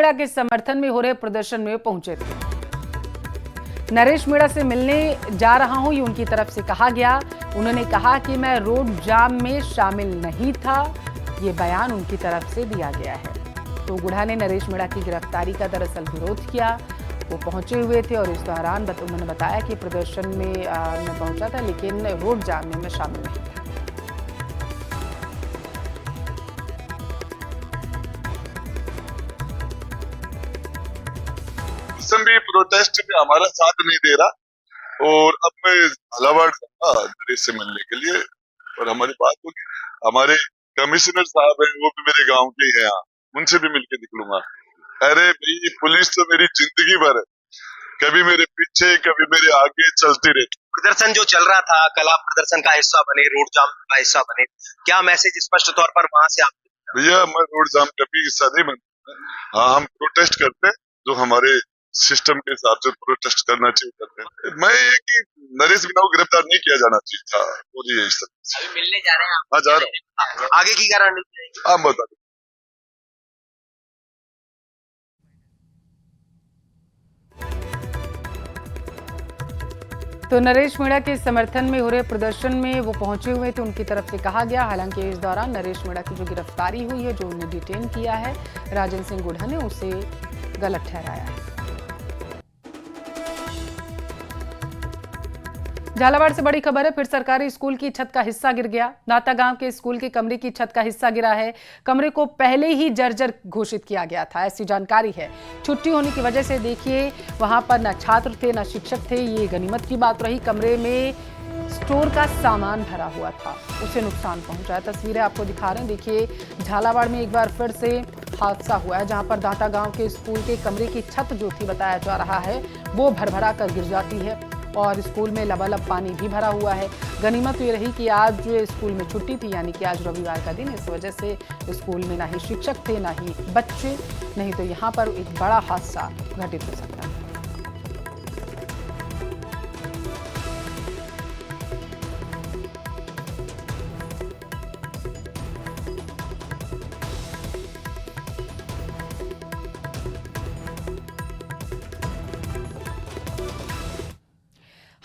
मीणा के समर्थन में हो रहे प्रदर्शन में पहुंचे थे। नरेश मीणा से मिलने जा रहा हूं, ये उनकी तरफ से कहा गया। उन्होंने कहा कि मैं रोड जाम में शामिल नहीं था, ये बयान उनकी तरफ से दिया गया है। तो गुढ़ा ने नरेश मीणा की गिरफ्तारी का दरअसल विरोध किया। वो पहुंचे हुए थे और इस दौरान उन्होंने बताया कि प्रदर्शन में मैं पहुंचा था, लेकिन रोड जाम में मैं शामिल नहीं था। भी प्रोटेस्ट में हमारा साथ नहीं दे रहा और अब मैं झालावाड़ नरेश से मिलने के लिए और हमारी बात होगी। हमारे कमिश्नर साहब हैं, वो भी मेरे गांव के हैं, यहाँ उनसे भी मिलके निकलूंगा। अरे भाई, पुलिस तो मेरी जिंदगी भर कभी मेरे पीछे कभी मेरे आगे चलती रहती। प्रदर्शन जो चल रहा था, कल आप प्रदर्शन का हिस्सा बने, रोड जाम का हिस्सा बने, क्या मैसेज स्पष्ट तौर पर वहां से आप? भैया, मैं रोड जाम कभी हिस्सा नहीं बनता। हाँ, हम प्रोटेस्ट करते हैं जो हमारे सिस्टम के हिसाब से प्रोटेस्ट करना चाहिए करते हैं। मैं ये कि नरेश मीणा को गिरफ्तार नहीं किया जाना चाहिए था, और ये अभी मिलने जा रहे हैं? हाँ, जा रहा हूँ। आगे की क्या रणनीति रहेगी? आप बता दो। तो नरेश मीणा के समर्थन में हो रहे प्रदर्शन में वो पहुंचे हुए थे, उनकी तरफ से कहा गया। हालांकि इस दौरान नरेश मीणा की जो गिरफ्तारी हुई है, जो उन्हें डिटेन किया है, राजन सिंह गुढ़ा ने उसे गलत ठहराया है। झालावाड़ से बड़ी खबर है, फिर सरकारी स्कूल की छत का हिस्सा गिर गया। नाता गांव के स्कूल के कमरे की छत का हिस्सा गिरा है। कमरे को पहले ही जर्जर घोषित किया गया था, ऐसी जानकारी है। छुट्टी होने की वजह से देखिए, वहां पर न छात्र थे न शिक्षक थे, ये गनीमत की बात रही। कमरे में स्टोर का सामान भरा हुआ था, उसे नुकसान पहुंचा। तस्वीरें आपको दिखा रहे हैं। देखिए, झालावाड़ में एक बार फिर से हादसा हुआ है, जहां पर दाता गांव के स्कूल के कमरे की छत जो थी, बताया जा रहा है, वो भरभरा कर गिर जाती है और स्कूल में लबालब पानी भी भरा हुआ है। गनीमत ये रही कि आज स्कूल में छुट्टी थी, यानी कि आज रविवार का दिन, इस वजह से स्कूल में ना ही शिक्षक थे ना ही बच्चे, नहीं तो यहाँ पर एक बड़ा हादसा घटित हो सकता है।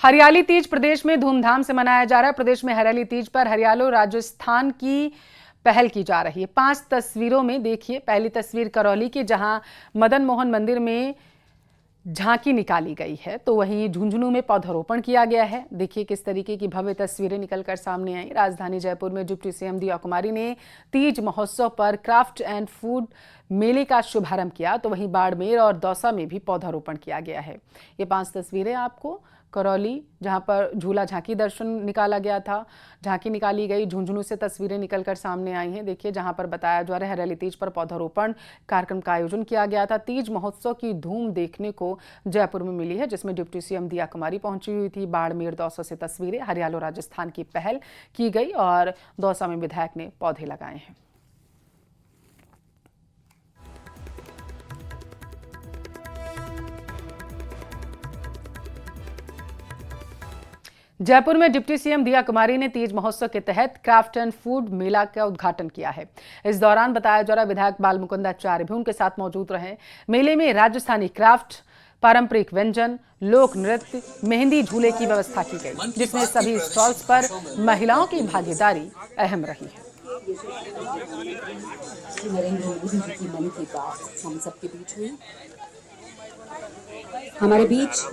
हरियाली तीज प्रदेश में धूमधाम से मनाया जा रहा है। प्रदेश में हरियाली तीज पर हरियालो राजस्थान की पहल की जा रही है। 5 तस्वीरों में देखिए, पहली तस्वीर करौली की, जहां मदन मोहन मंदिर में झांकी निकाली गई है, तो वहीं झुंझुनू में पौधारोपण किया गया है। देखिए किस तरीके की भव्य तस्वीरें निकलकर सामने आई। राजधानी जयपुर में डिप्टी सीएम दिया कुमारी ने तीज महोत्सव पर क्राफ्ट एंड फूड मेले का शुभारंभ किया, तो वहीं बाड़मेर और दौसा में भी पौधारोपण किया गया है। ये 5 तस्वीरें आपको करौली, जहां पर झूला झांकी दर्शन निकाला गया था, झांकी निकाली गई। झुंझुनू से तस्वीरें निकलकर सामने आई हैं। देखिए, जहां पर बताया जा रहा है हरियाली तीज पर पौधारोपण कार्यक्रम का आयोजन किया गया था। तीज महोत्सव की धूम देखने को जयपुर में मिली है, जिसमें डिप्टी सीएम दिया कुमारी पहुंची हुई थी। बाड़मेर दौसा से तस्वीरें, हरियालो राजस्थान की पहल की गई और दौसा में विधायक ने पौधे लगाए हैं। जयपुर में डिप्टी सीएम दिया कुमारी ने तीज महोत्सव के तहत क्राफ्ट एंड फूड मेला का उद्घाटन किया है। इस दौरान बताया जा रहा विधायक बाल मुकुंदाचार्य भी उनके साथ मौजूद रहे। मेले में राजस्थानी क्राफ्ट, पारंपरिक व्यंजन, लोक नृत्य, मेहंदी झूले की व्यवस्था की गई, जिसमें सभी स्टॉल्स पर महिलाओं की भागीदारी अहम रही है। नरेंद्र मोदी जी की मन की बात हम सबके बीच हुई। हमारे बीच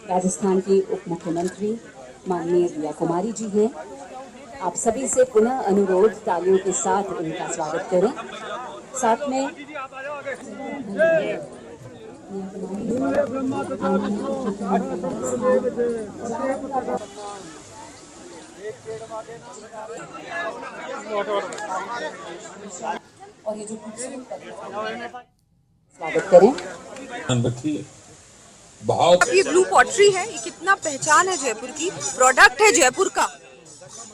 राजस्थान के उप मुख्यमंत्री माननीय दिया कुमारी जी हैं। आप सभी से पुनः अनुरोध, तालियों के साथ उनका स्वागत करें। साथ में और ये जो स्वागत करें। बहुत ये ब्लू पॉटरी है, ये कितना पहचान है जयपुर की, प्रोडक्ट है जयपुर का।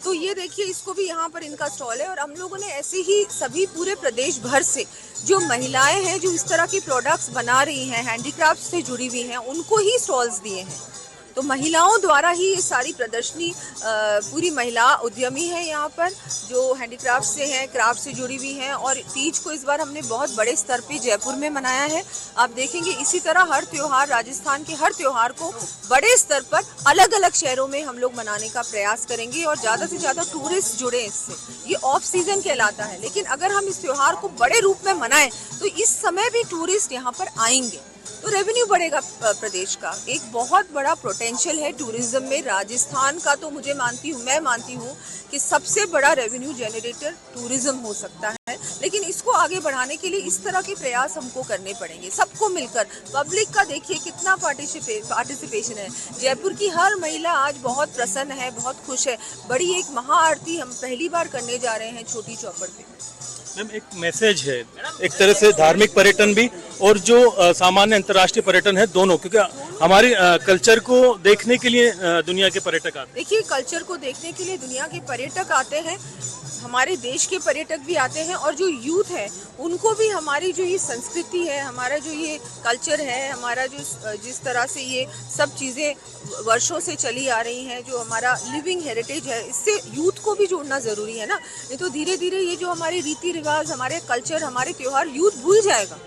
तो ये देखिए, इसको भी यहाँ पर इनका स्टॉल है और हम लोगों ने ऐसे ही सभी पूरे प्रदेश भर से जो महिलाएं हैं जो इस तरह की प्रोडक्ट्स बना रही हैं, हैंडीक्राफ्ट से जुड़ी हुई हैं, उनको ही स्टॉल्स दिए हैं। तो महिलाओं द्वारा ही ये सारी प्रदर्शनी पूरी महिला उद्यमी है यहाँ पर, जो हैंडीक्राफ्ट से हैं, क्राफ्ट से जुड़ी हुई हैं। और तीज को इस बार हमने बहुत बड़े स्तर पे जयपुर में मनाया है। आप देखेंगे इसी तरह हर त्योहार, राजस्थान के हर त्योहार को बड़े स्तर पर अलग अलग शहरों में हम लोग मनाने का प्रयास करेंगे और ज़्यादा से ज़्यादा टूरिस्ट जुड़े इससे। ये ऑफ सीजन कहलाता है, लेकिन अगर हम इस त्योहार को बड़े रूप में मनाएं तो इस समय भी टूरिस्ट यहाँ पर आएंगे, तो रेवेन्यू बढ़ेगा प्रदेश का। एक बहुत बड़ा पोटेंशियल है टूरिज्म में राजस्थान का। तो मैं मानती हूँ कि सबसे बड़ा रेवेन्यू जनरेटर टूरिज्म हो सकता है, लेकिन इसको आगे बढ़ाने के लिए इस तरह के प्रयास हमको करने पड़ेंगे, सबको मिलकर। पब्लिक का देखिए कितना पार्टिसिपेशन है। जयपुर की हर महिला आज बहुत प्रसन्न है, बहुत खुश है। बड़ी एक महाआरती हम पहली बार करने जा रहे हैं छोटी चौपड़ पे। मैम, एक मैसेज है, एक तरह से धार्मिक पर्यटन भी और जो सामान्य अंतर्राष्ट्रीय पर्यटन है, दोनों, क्योंकि हमारी कल्चर को देखने के लिए दुनिया के पर्यटक आते हैं। देखिए, कल्चर को देखने के लिए दुनिया के पर्यटक आते हैं, हमारे देश के पर्यटक भी आते हैं, और जो यूथ है उनको भी हमारी जो ये संस्कृति है, हमारा जो ये कल्चर है, हमारा जो जिस तरह से ये सब चीज़ें वर्षों से चली आ रही हैं, जो हमारा लिविंग हेरिटेज है, इससे यूथ को भी जोड़ना ज़रूरी है ना। नहीं तो धीरे धीरे ये जो हमारे रीति रिवाज, हमारे कल्चर, हमारे त्योहार यूथ भूल जाएगा।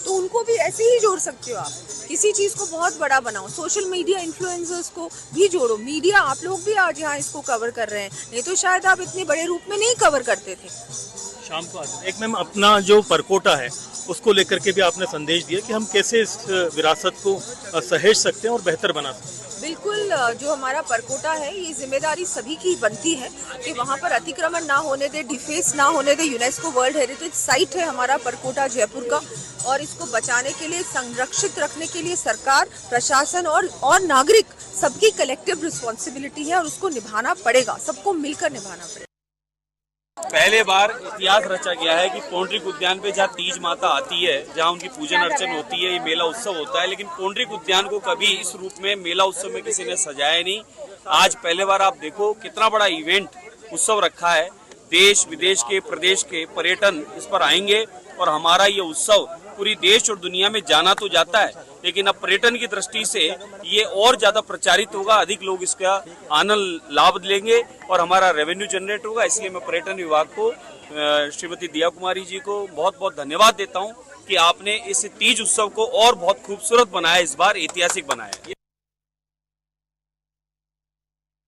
तो उनको भी ऐसे ही जोड़ सकते हो आप। किसी चीज़ को बहुत बड़ा बनाओ, सोशल मीडिया इन्फ्लुएंसर्स को भी जोड़ो। मीडिया, आप लोग भी आज यहाँ इसको कवर कर रहे हैं, नहीं तो शायद आप इतने बड़े रूप में नहीं कवर करते थे। शाम को आते। एक मैम, अपना जो परकोटा है उसको लेकर के भी आपने संदेश दिया कि हम कैसे इस विरासत को सहेज सकते हैं और बेहतर बना सकते हैं। बिल्कुल, जो हमारा परकोटा है ये जिम्मेदारी सभी की बनती है कि वहाँ पर अतिक्रमण ना होने दे, डिफेस ना होने दे। यूनेस्को वर्ल्ड हेरिटेज साइट है हमारा परकोटा जयपुर का, और इसको बचाने के लिए, संरक्षित रखने के लिए सरकार, प्रशासन और नागरिक सबकी कलेक्टिव रिस्पॉन्सिबिलिटी है, और उसको निभाना पड़ेगा, सबको मिलकर निभाना पड़ेगा। पहले बार इतिहास रचा गया है कि पौंड्रिक उद्यान पे जहाँ तीज माता आती है, जहाँ उनकी पूजन अर्चन होती है, ये मेला उत्सव होता है, लेकिन पौंड्रिक उद्यान को कभी इस रूप में मेला उत्सव में किसी ने सजाया नहीं। आज पहले बार आप देखो कितना बड़ा इवेंट उत्सव रखा है। देश विदेश के, प्रदेश के पर्यटन इस पर आएंगे और हमारा ये उत्सव पूरी देश और दुनिया में जाना तो जाता है, लेकिन अब पर्यटन की दृष्टि से ये और ज्यादा प्रचारित होगा, अधिक लोग इसका आनंद लाभ लेंगे और हमारा रेवेन्यू जनरेट होगा। इसलिए मैं पर्यटन विभाग को, श्रीमती दिया कुमारी जी को बहुत बहुत धन्यवाद देता हूँ कि आपने इस तीज उत्सव को और बहुत खूबसूरत बनाया, इस बार ऐतिहासिक बनाया।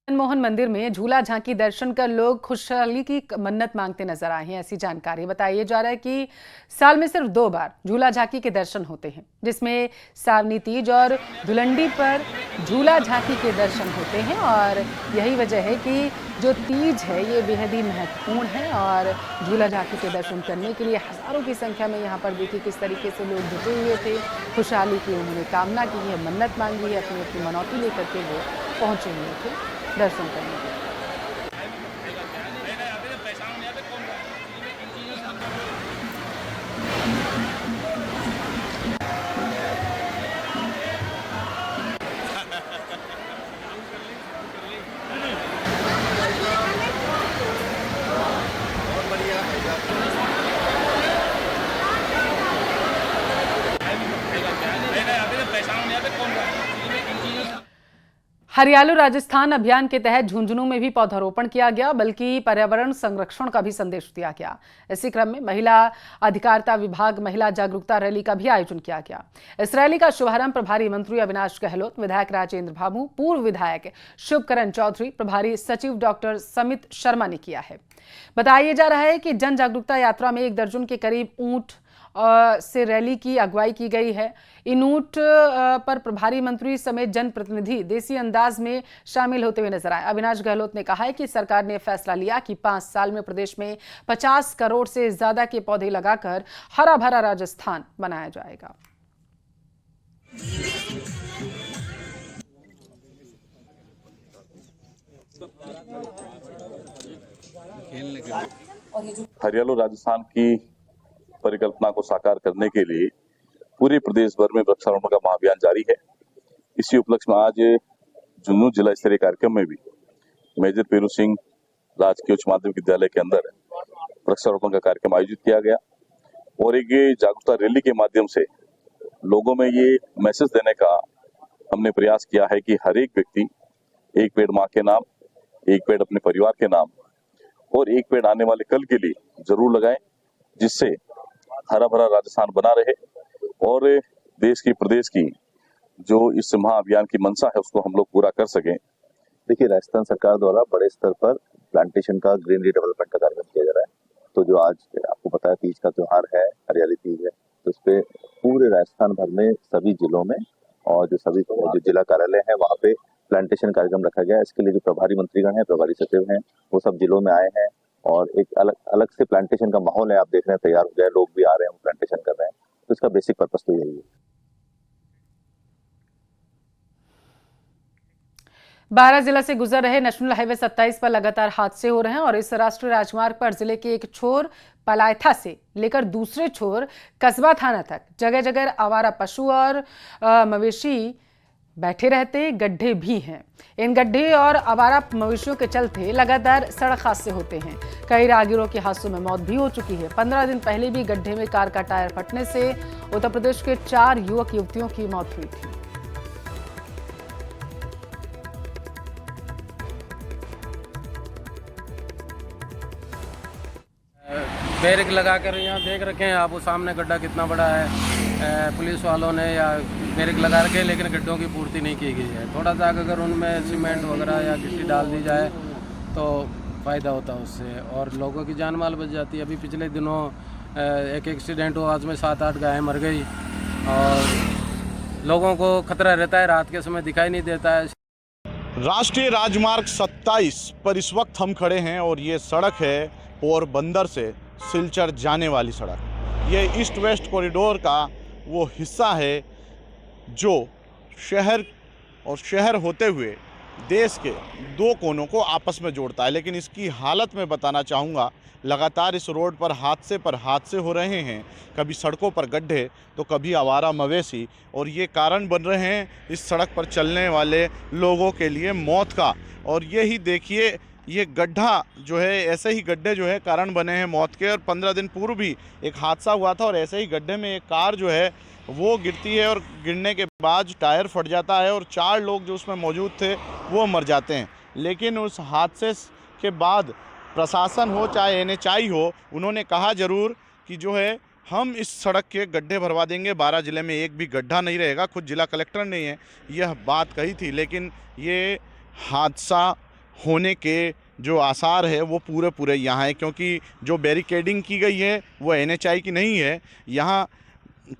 मोहन मंदिर में झूला झांकी दर्शन कर लोग खुशहाली की मन्नत मांगते नजर आए हैं। ऐसी जानकारी बताया जा रहा है कि साल में सिर्फ 2 बार झूला झांकी के दर्शन होते हैं, जिसमें सावनी तीज और धुलंडी पर झूला झांकी के दर्शन होते हैं। और यही वजह है कि जो तीज है ये बेहद ही महत्वपूर्ण है, और झूला झांकी के दर्शन करने के लिए हजारों की संख्या में यहाँ पर देखिए किस तरीके से लोग जुटे हुए थे। खुशहाली की उन्होंने कामना की है, मन्नत मांगी है, अपनी अपनी मनौती लेकर के वो पहुंचे हुए थे दर्शन करने के लिए। हरियालो राजस्थान अभियान के तहत झुंझुनू में भी पौधारोपण किया गया, बल्कि पर्यावरण संरक्षण का भी संदेश दिया गया। इसी क्रम में महिला अधिकारिता विभाग महिला जागरूकता रैली का भी आयोजन किया गया। इस रैली का शुभारंभ प्रभारी मंत्री अविनाश गहलोत, विधायक राजेंद्र भाभू, पूर्व विधायक शुभकरण चौधरी, प्रभारी सचिव डॉक्टर समित शर्मा ने किया है। बताया जा रहा है कि जन जागरूकता यात्रा में 1 दर्जन के करीब ऊंट से रैली की अगुवाई की गई है। इन ऊंट पर प्रभारी मंत्री समेत जनप्रतिनिधि देसी अंदाज में शामिल होते हुए नजर आए। अविनाश गहलोत ने कहा है कि सरकार ने फैसला लिया कि 5 साल में प्रदेश में 50 करोड़ से ज्यादा के पौधे लगाकर हरा भरा राजस्थान बनाया जाएगा। हरियालो राजस्थान की परिकल्पना को साकार करने के लिए पूरे प्रदेश भर में वृक्षारोपण का महाअभियान जारी है। इसी उपलक्ष्य में आज झुंझुनू जिला स्तरीय कार्यक्रम में भी मेजर पेरू सिंह राजकीय उच्च माध्यमिक विद्यालय के अंदर वृक्षारोपण का कार्यक्रम आयोजित किया गया, और एक ये जागरूकता रैली के माध्यम से लोगों में ये मैसेज देने का हमने प्रयास किया है कि हर एक व्यक्ति एक पेड़ माँ के नाम, एक पेड़ अपने परिवार के नाम और एक पेड़ आने वाले कल के लिए जरूर लगाएं, जिससे हरा भरा राजस्थान बना रहे और देश की प्रदेश की जो इस महाअभियान की मंशा है उसको हम लोग पूरा कर सकें। देखिए, राजस्थान सरकार द्वारा बड़े स्तर पर प्लांटेशन का, ग्रीनरी डेवलपमेंट का कार्यक्रम किया जा रहा है। तो जो आज आपको पता है तीज का त्योहार है, हरियाली तीज है, तो इस पे पूरे राजस्थान भर में सभी जिलों में और जो जिला कार्यालय है वहाँ पे प्लांटेशन कार्यक्रम रखा गया है। इसके लिए जो प्रभारी मंत्रीगण हैं, प्रभारी सचिव हैं, वो सब जिलों में आए हैं और एक अलग से प्लांटेशन का माहौल है, आप देख रहे हैं तैयार हो गया है, लोग भी आ रहे हैं, प्लांटेशन कर रहे हैं। तो इसका बेसिक पर्पस तो यही है। 12 जिला से गुजर रहे नेशनल हाईवे 27 पर लगातार हादसे हो रहे हैं और इस राष्ट्रीय राजमार्ग पर जिले के एक छोर पलायथा से लेकर दूसरे छोर कस्बा थाना तक जगह जगह आवारा पशु और मवेशी बैठे रहते गड्ढे भी हैं। इन गड्ढे और आवारा मवेशियों के चलते लगातार सड़क हादसे होते हैं। कई राहगीरों के हादसों में मौत भी हो चुकी है। 15 दिन पहले भी गड्ढे में कार का टायर फटने से उत्तर प्रदेश के 4 युवक युवतियों की मौत हुई थी। बैरिक लगाकर यहाँ देख रखे हैं आप, वो सामने गड्ढा कितना बड़ा है। पुलिस वालों ने या बैरिक लगा रखे, लेकिन गड्ढों की पूर्ति नहीं की गई है। थोड़ा सा अगर उनमें सीमेंट वगैरह या गिट्टी डाल दी जाए तो फ़ायदा होता है उससे और लोगों की जान माल बच जाती है। अभी पिछले दिनों एक एक्सीडेंट हुआ, उसमें 7-8 गायें मर गई और लोगों को खतरा रहता है, रात के समय दिखाई नहीं देता है। राष्ट्रीय राजमार्ग 27 पर इस वक्त हम खड़े हैं और ये सड़क है पोरबंदर से सिलचर जाने वाली सड़क। ये ईस्ट वेस्ट कॉरिडोर का वो हिस्सा है जो शहर होते हुए देश के 2 कोनों को आपस में जोड़ता है। लेकिन इसकी हालत में बताना चाहूँगा, लगातार इस रोड पर हादसे हो रहे हैं। कभी सड़कों पर गड्ढे तो कभी आवारा मवेशी, और ये कारण बन रहे हैं इस सड़क पर चलने वाले लोगों के लिए मौत का। और यही देखिए, ये गड्ढा जो है, ऐसे ही गड्ढे जो है कारण बने हैं मौत के। और 15 दिन पूर्व भी एक हादसा हुआ था और ऐसे ही गड्ढे में एक कार जो है वो गिरती है और गिरने के बाद टायर फट जाता है और 4 लोग जो उसमें मौजूद थे वो मर जाते हैं। लेकिन उस हादसे के बाद प्रशासन हो चाहे NHAI हो, उन्होंने कहा ज़रूर कि जो है हम इस सड़क के गड्ढे भरवा देंगे, 12 ज़िले में एक भी गड्ढा नहीं रहेगा। खुद जिला कलेक्टर ने यह बात कही थी, लेकिन ये हादसा होने के जो आसार है वो पूरे यहाँ है, क्योंकि जो बैरिकेडिंग की गई है वो NHAI की नहीं है, यहाँ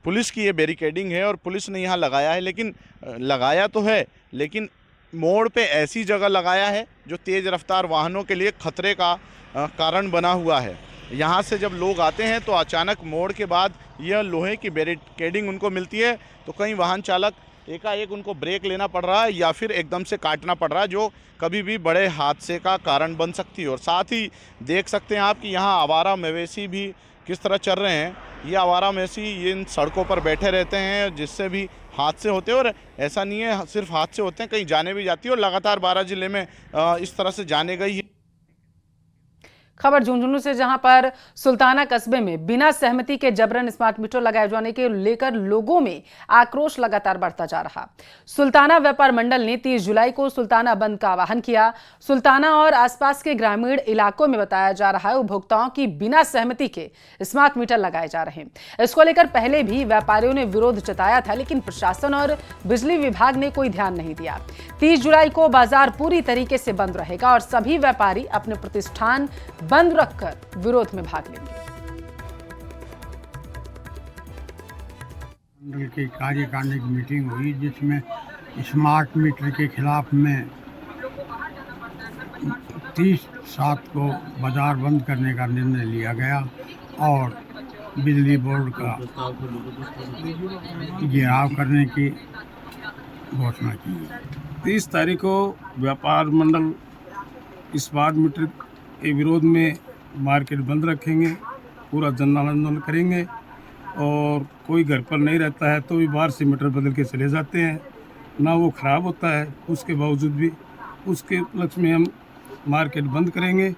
पुलिस की ये बैरिकेडिंग है और पुलिस ने यहाँ लगाया है। लेकिन लगाया तो है, लेकिन मोड़ पे ऐसी जगह लगाया है जो तेज़ रफ्तार वाहनों के लिए खतरे का कारण बना हुआ है। यहाँ से जब लोग आते हैं तो अचानक मोड़ के बाद यह लोहे की बैरिकेडिंग उनको मिलती है, तो कई वाहन चालक एकाएक उनको ब्रेक लेना पड़ रहा है या फिर एकदम से काटना पड़ रहा है, जो कभी भी बड़े हादसे का कारण बन सकती है। और साथ ही देख सकते हैं आप कि यहाँ आवारा मवेशी भी किस तरह चल रहे हैं। ये आवारा मवेशी इन सड़कों पर बैठे रहते हैं, जिससे भी हादसे होते हैं। और ऐसा नहीं है सिर्फ हादसे होते हैं, कहीं जाने भी जाती है और लगातार 12 जिले में इस तरह से जाने गई है। खबर झुंझुनू से, जहां पर सुल्ताना कस्बे में बिना सहमति के जबरन स्मार्ट मीटर लगाए जाने के लेकर लोगों में आक्रोश लगातार बढ़ता जा रहा। सुल्ताना व्यापार मंडल ने 30 जुलाई को सुल्ताना बंद का आह्वान किया। सुल्ताना और आसपास के ग्रामीण इलाकों में बताया जा रहा है उपभोक्ताओं की बिना सहमति के स्मार्ट मीटर लगाए जा रहे हैं। इसको लेकर पहले भी व्यापारियों ने विरोध जताया था, लेकिन प्रशासन और बिजली विभाग ने कोई ध्यान नहीं दिया। 30 जुलाई को बाजार पूरी तरीके से बंद रहेगा और सभी व्यापारी अपने प्रतिष्ठान बंद रखकर विरोध में भाग लेंगे। मंडल की कार्यकारिणी की मीटिंग हुई, जिसमें स्मार्ट मीटर के खिलाफ में 30/7 को बाजार बंद करने का निर्णय लिया गया और बिजली बोर्ड का घेराव करने की घोषणा की। 30 तारीख को व्यापार मंडल स्मार्ट मीटर के विरोध में मार्केट बंद रखेंगे, पूरा जन आंदोलन करेंगे और कोई घर पर नहीं रहता है तो भी बाहर से मीटर बदल के चले जाते हैं, ना वो ख़राब होता है। उसके बावजूद भी उसके उपलक्ष्य में हम मार्केट बंद करेंगे।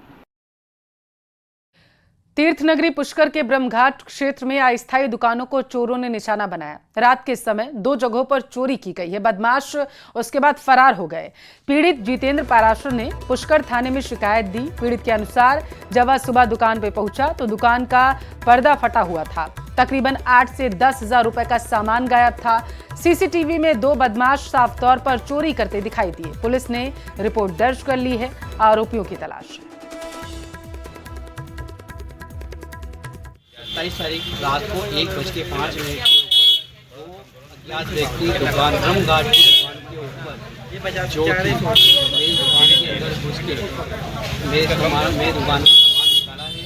तीर्थनगरी पुष्कर के ब्रह्मघाट क्षेत्र में अस्थायी दुकानों को चोरों ने निशाना बनाया। रात के समय 2 जगहों पर चोरी की गई है। बदमाश उसके बाद फरार हो गए। पीड़ित जितेंद्र पाराशर ने पुष्कर थाने में शिकायत दी। पीड़ित के अनुसार जब वह सुबह दुकान पर पहुंचा तो दुकान का पर्दा फटा हुआ था। तकरीबन 8 से 10 हजार रुपए का सामान गायब था। सीसीटीवी में 2 बदमाश साफ तौर पर चोरी करते दिखाई दिए। पुलिस ने रिपोर्ट दर्ज कर ली है। आरोपियों की तलाश है। 27 तारीख रात को 1:05 के ऊपर 2 अज्ञात व्यक्ति दुकान ब्रह्मघाट की दुकान के ऊपर जो कि मेरी दुकान के अंदर घुस के मेरे दुकान का सामान निकाला है।